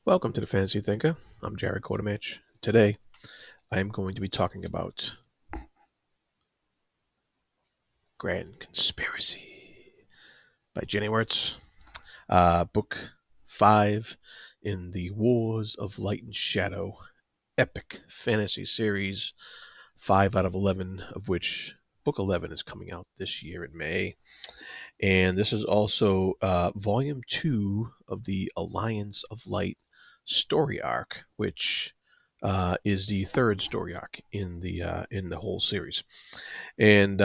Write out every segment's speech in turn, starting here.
Welcome to the Fantasy Thinker. I'm Jared Quartermatch. Today, I am going to be talking about Grand Conspiracy by Janny Wurts, book 5 in the Wars of Light and Shadow epic fantasy series, 5 out of 11 of which book 11 is coming out this year in May. And this is also volume 2 of the Alliance of Light story arc, which is the third story arc in the whole series. And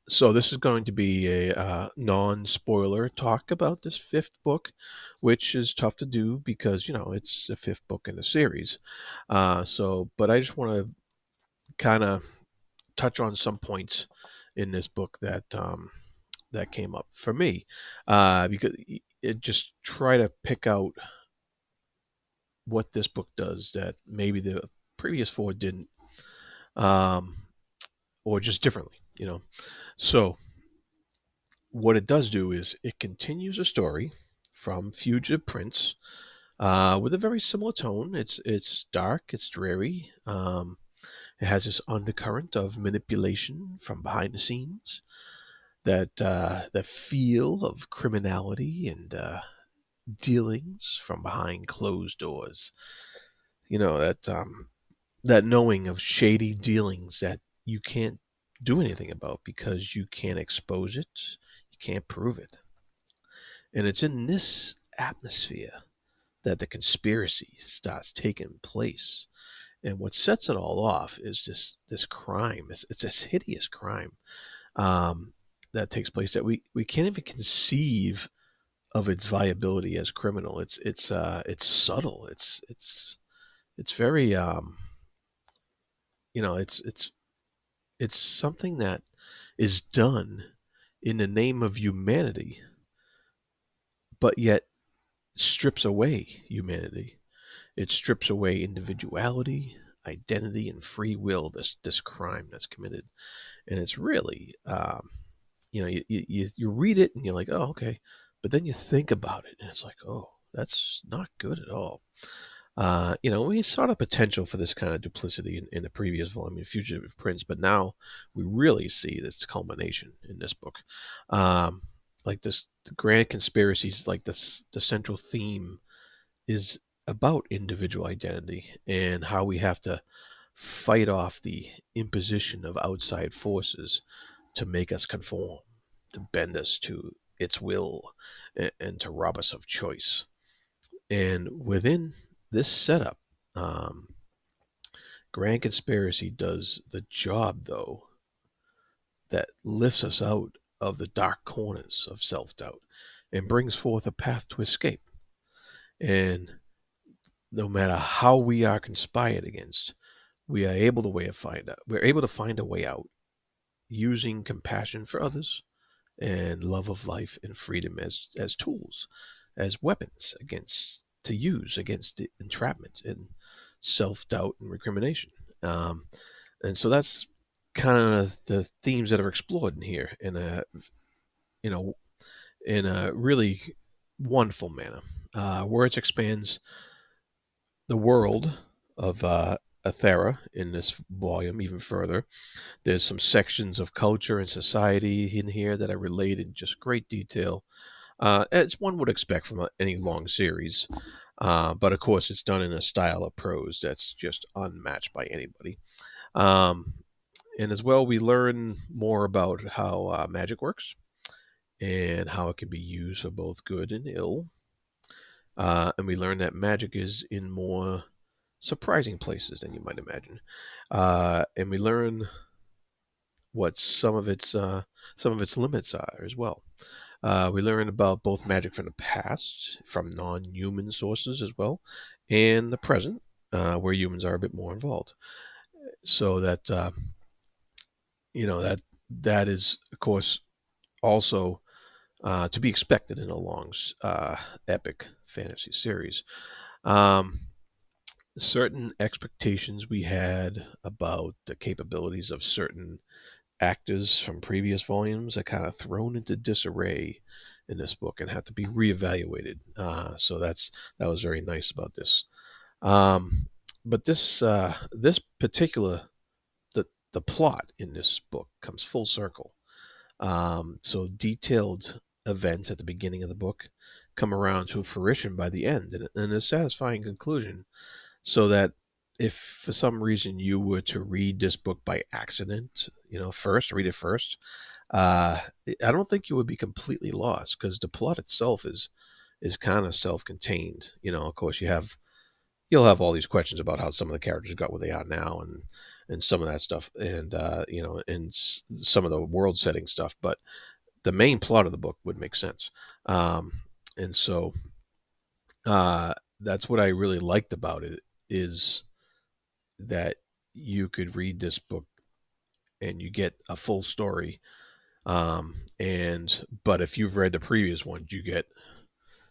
so this is going to be a non-spoiler talk about this fifth book, which is tough to do because it's the fifth book in the series. But I just want to kind of touch on some points in this book that came up for me, because it just try to pick out what this book does that maybe the previous four didn't, um, or just differently. So what it does do is it continues a story from Fugitive Prince, with a very similar tone. It's dark, it's dreary. It has this undercurrent of manipulation from behind the scenes, that feel of criminality and dealings from behind closed doors. That knowing of shady dealings that you can't do anything about because you can't expose it, you can't prove it. And it's in this atmosphere that the conspiracy starts taking place. And what sets it all off is this crime. It's this hideous crime, um, that takes place that we can't even conceive of its viability as criminal. It's subtle. It's very, you know it's something that is done in the name of humanity, but yet strips away humanity. It strips away individuality, identity, and free will. This crime that's committed, and it's really, you read it and you're like, oh, okay, but then you think about it and it's like, oh, that's not good at all. We saw the potential for this kind of duplicity in the previous volume, Fugitive Prince, but now we really see this culmination in this book. Um, like this, the grand conspiracies, like this, the central theme is about individual identity and how we have to fight off the imposition of outside forces to make us conform, to bend us to its will, and to rob us of choice. And within this setup, um, Grand Conspiracy does the job, though, that lifts us out of the dark corners of self doubt and brings forth a path to escape. And no matter how we are conspired against, we are able we're able to find a way out using compassion for others and love of life and freedom as tools, as weapons to use against the entrapment and self doubt and recrimination. Um, and so that's kind of the themes that are explored in here you know in a really wonderful manner. Words expands the world of Athera in this volume even further. There's some sections of culture and society in here that are related in just great detail, as one would expect from any long series. But of course, it's done in a style of prose that's just unmatched by anybody. Um, and as well, we learn more about how magic works and how it can be used for both good and ill. And we learn that magic is in more surprising places than you might imagine. And we learn what some of its limits are as well. We learn about both magic from the past, from non-human sources as well, and the present, where humans are a bit more involved. So that is, of course, also to be expected in a long, epic fantasy series. Um, Certain expectations we had about the capabilities of certain actors from previous volumes are kind of thrown into disarray in this book and have to be reevaluated. So that was very nice about this. Um, but this particular the plot in this book comes full circle. So detailed events at the beginning of the book come around to fruition by the end, and a satisfying conclusion. So that if for some reason you were to read this book by accident, first read it first, uh, I don't think you would be completely lost because the plot itself is kind of self-contained. Of course, you'll have all these questions about how some of the characters got where they are now, and some of that stuff, and and some of the world setting stuff. But the main plot of the book would make sense, and so that's what I really liked about it is that you could read this book and you get a full story. And but if you've read the previous ones, you get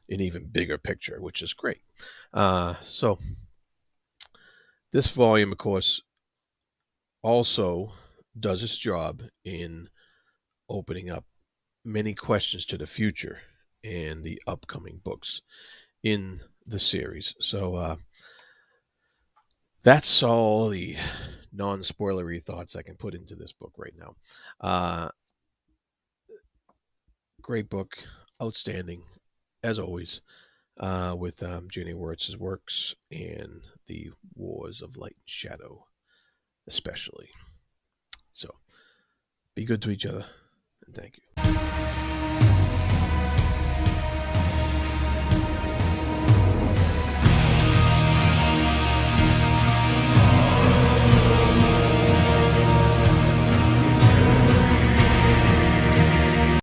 an even bigger picture, which is great. So this volume, of course, also does its job in opening up many questions to the future and the upcoming books in the series. So that's all the non-spoilery thoughts I can put into this book right now. Uh, Great book, outstanding as always, with Janny Wurts' works and the Wars of Light and Shadow, especially. So be good to each other, and thank you.